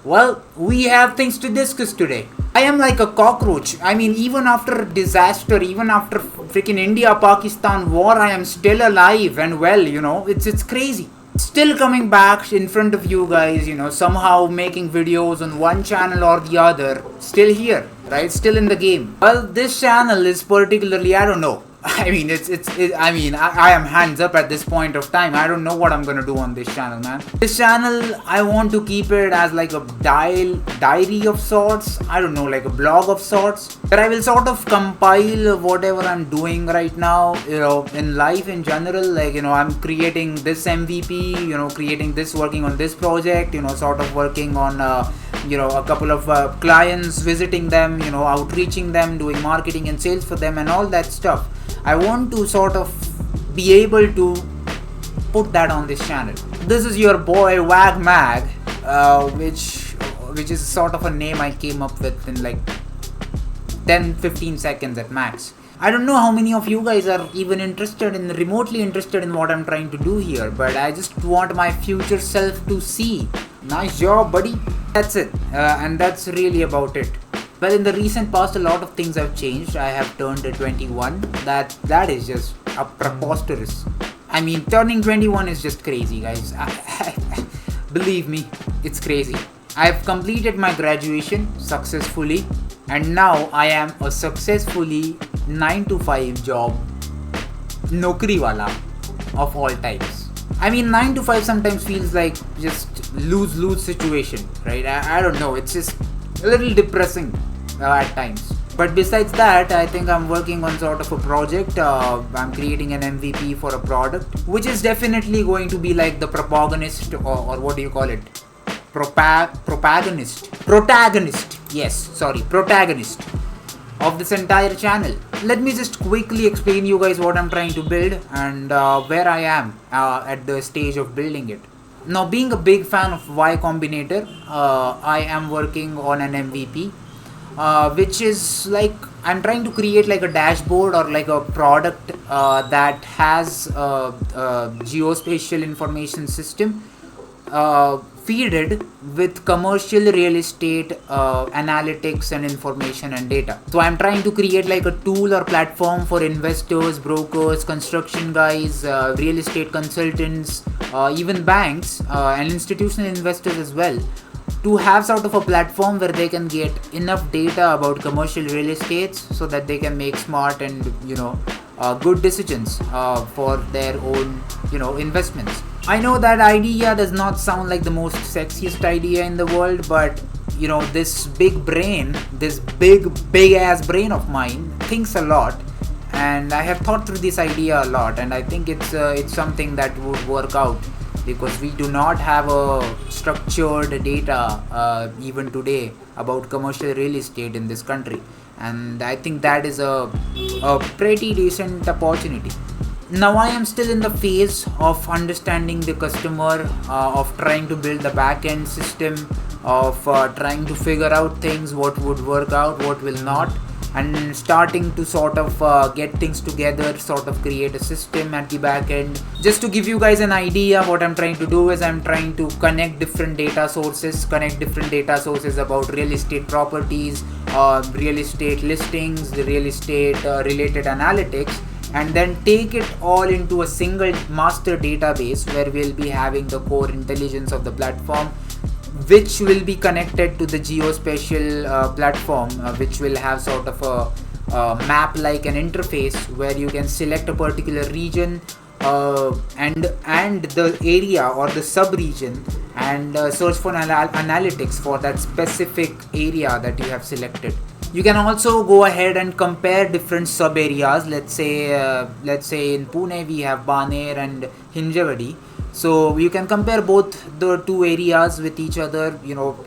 Well, we have things to discuss today. I am like a cockroach. I mean, even after disaster, even after freaking India-Pakistan war, I am still alive and well. It's crazy. Still coming back in front of you guys. Somehow making videos on one channel or the other. Still here, right? Still in the game. Well, this channel is particularly, I don't know. I mean, I am hands up at this point of time. I don't know what I'm gonna do on this channel, man. This channel, I want to keep it as like a diary of sorts. I don't know, like a blog of sorts, where I will sort of compile whatever I'm doing right now, in life in general. Like, I'm creating this MVP, creating this, working on this project, sort of working on, a couple of clients, visiting them, outreaching them, doing marketing and sales for them, and all that stuff. I want to sort of be able to put that on this channel. This is your boy Wag Mag, which is sort of a name I came up with in like 10-15 seconds at max. I don't know how many of you guys are even remotely interested in what I'm trying to do here, but I just want my future self to see. Nice job, buddy. That's it, and that's really about it. Well, in the recent past, a lot of things have changed. I have turned 21. That is just preposterous. I mean, turning 21 is just crazy, guys. Believe me, it's crazy. I have completed my graduation successfully, and now I am a successfully 9 to 5 job, nokri wala of all types. I mean, 9 to 5 sometimes feels like just lose situation, right? I don't know. It's just a little depressing at times. But besides that, I think I'm working on sort of a project. I'm creating an MVP for a product, which is definitely going to be like the protagonist, or what do you call it? Protagonist. Protagonist of this entire channel. Let me just quickly explain you guys what I'm trying to build and where I am at the stage of building it. Now, being a big fan of Y Combinator, I am working on an MVP, which is like I'm trying to create like a dashboard or like a product that has a geospatial information system feeded with commercial real estate analytics and information and data. So I'm trying to create like a tool or platform for investors, brokers, construction guys, real estate consultants, even banks and institutional investors as well, to have sort of a platform where they can get enough data about commercial real estates so that they can make smart and good decisions for their own investments. I know that idea does not sound like the most sexiest idea in the world, but this big brain, this big ass brain of mine thinks a lot, and I have thought through this idea a lot, and I think it's something that would work out, because we do not have a structured data even today about commercial real estate in this country, and I think that is a pretty decent opportunity. Now I am still in the phase of understanding the customer, of trying to build the back-end system, of trying to figure out things, what would work out, what will not, and starting to sort of get things together, sort of create a system at the back end. Just to give you guys an idea, what I'm trying to do is I'm trying to connect different data sources about real estate properties, real estate listings, the real estate related analytics, and then take it all into a single master database where we'll be having the core intelligence of the platform, which will be connected to the geospatial platform, which will have sort of a map like an interface where you can select a particular region and the area or the sub-region, and search for analytics for that specific area that you have selected. You can also go ahead and compare different sub areas. Let's say in Pune we have Baner and Hinjawadi. So you can compare both the two areas with each other,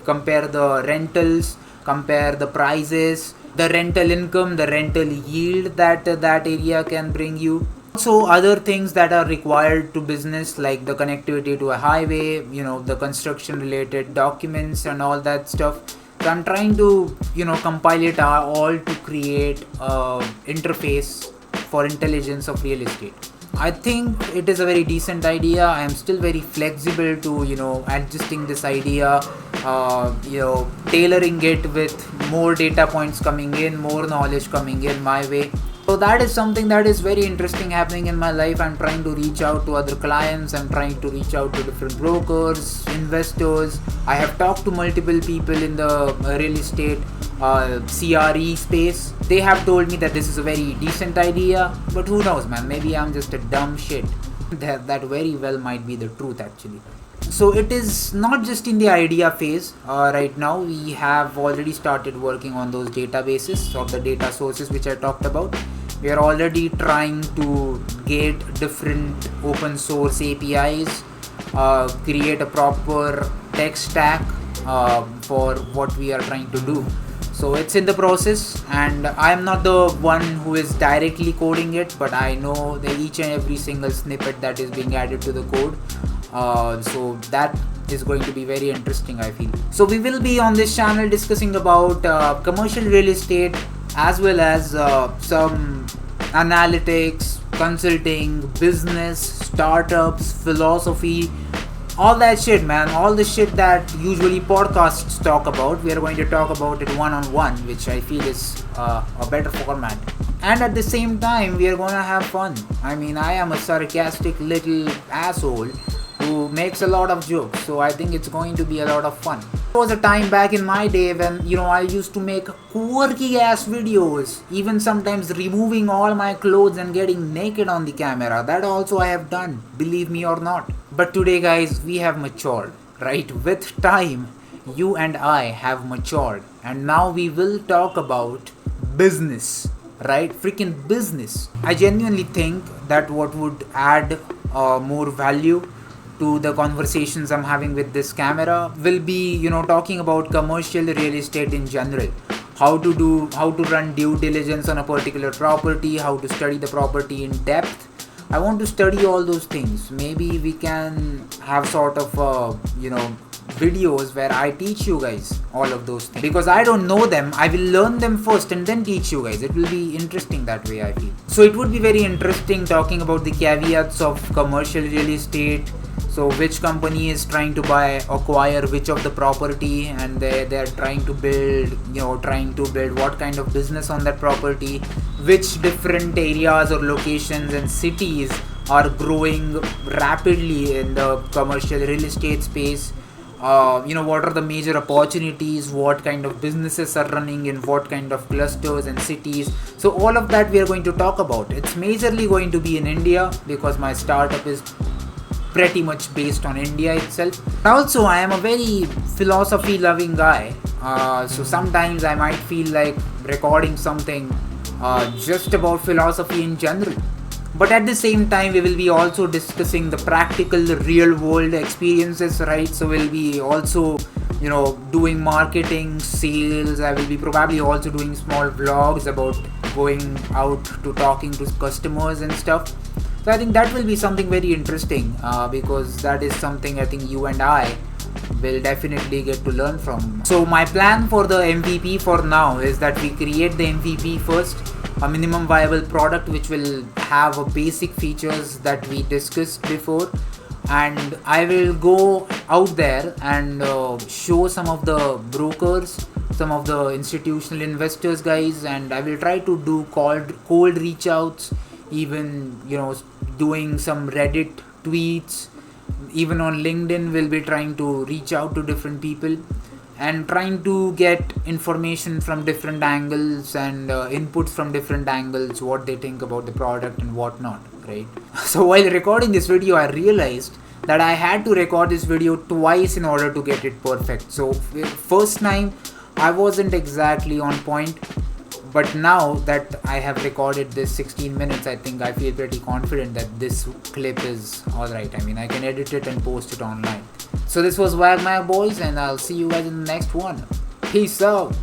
compare the rentals, compare the prices, the rental income, the rental yield that area can bring you. Also other things that are required to business, like the connectivity to a highway, the construction related documents and all that stuff. So I'm trying to compile it all to create a interface for intelligence of real estate. I think it is a very decent idea. I am still very flexible to, adjusting this idea, tailoring it with more data points coming in, more knowledge coming in my way. So that is something that is very interesting happening in my life. I'm trying to reach out to other clients. I'm trying to reach out to different brokers, investors. I have talked to multiple people in the real estate CRE space. They have told me that this is a very decent idea, but who knows, man? Maybe I'm just a dumb shit. That very well might be the truth, actually. So it is not just in the idea phase. Right now we have already started working on those databases or the data sources which I talked about. We are already trying to get different open source APIs, create a proper tech stack for what we are trying to do. So it's in the process, and I'm not the one who is directly coding it, but I know each and every single snippet that is being added to the code. So that is going to be very interesting, I feel. So we will be on this channel discussing about commercial real estate, as well as some analytics, consulting, business, startups, philosophy, all that shit, man. All the shit that usually podcasts talk about, we are going to talk about it one-on-one, which I feel is a better format. And at the same time, we are gonna have fun. I mean, I am a sarcastic little asshole who makes a lot of jokes, so I think it's going to be a lot of fun. There was a time back in my day when, I used to make quirky ass videos, even sometimes removing all my clothes and getting naked on the camera. That also I have done, believe me or not. But today, guys, we have matured, right? With time, you and I have matured, and now we will talk about business, right? Freaking business. I genuinely think that what would add more value to the conversations I'm having with this camera will be, talking about commercial real estate in general. How to run due diligence on a particular property, how to study the property in depth. I want to study all those things. Maybe we can have sort of, videos where I teach you guys all of those things. Because I don't know them, I will learn them first and then teach you guys. It will be interesting that way, I feel. So it would be very interesting talking about the caveats of commercial real estate. So which company is trying to acquire which of the property, and they're trying to build what kind of business on that property, which different areas or locations and cities are growing rapidly in the commercial real estate space. What are the major opportunities, what kind of businesses are running in what kind of clusters and cities. So all of that we are going to talk about. It's majorly going to be in India because my startup is pretty much based on India itself. Also, I am a very philosophy loving guy, so sometimes I might feel like recording something just about philosophy in general. But at the same time, we will be also discussing the practical, real world experiences, right? So we'll be also, doing marketing, sales. I will be probably also doing small vlogs about going out to talking to customers and stuff. So I think that will be something very interesting because that is something I think you and I will definitely get to learn from. So my plan for the MVP for now is that we create the MVP first, a minimum viable product which will have a basic features that we discussed before, and I will go out there and show some of the brokers, some of the institutional investors guys, and I will try to do cold reach outs, even doing some Reddit tweets. Even on LinkedIn we'll be trying to reach out to different people and trying to get information from different angles and inputs from different angles, what they think about the product and whatnot, right? So while recording this video, I realized that I had to record this video twice in order to get it perfect. So first time I wasn't exactly on point, but now that I have recorded this 16 minutes, I think I feel pretty confident that this clip is alright. I mean, I can edit it and post it online. So this was Wagmag Boys, and I'll see you guys in the next one. Peace out.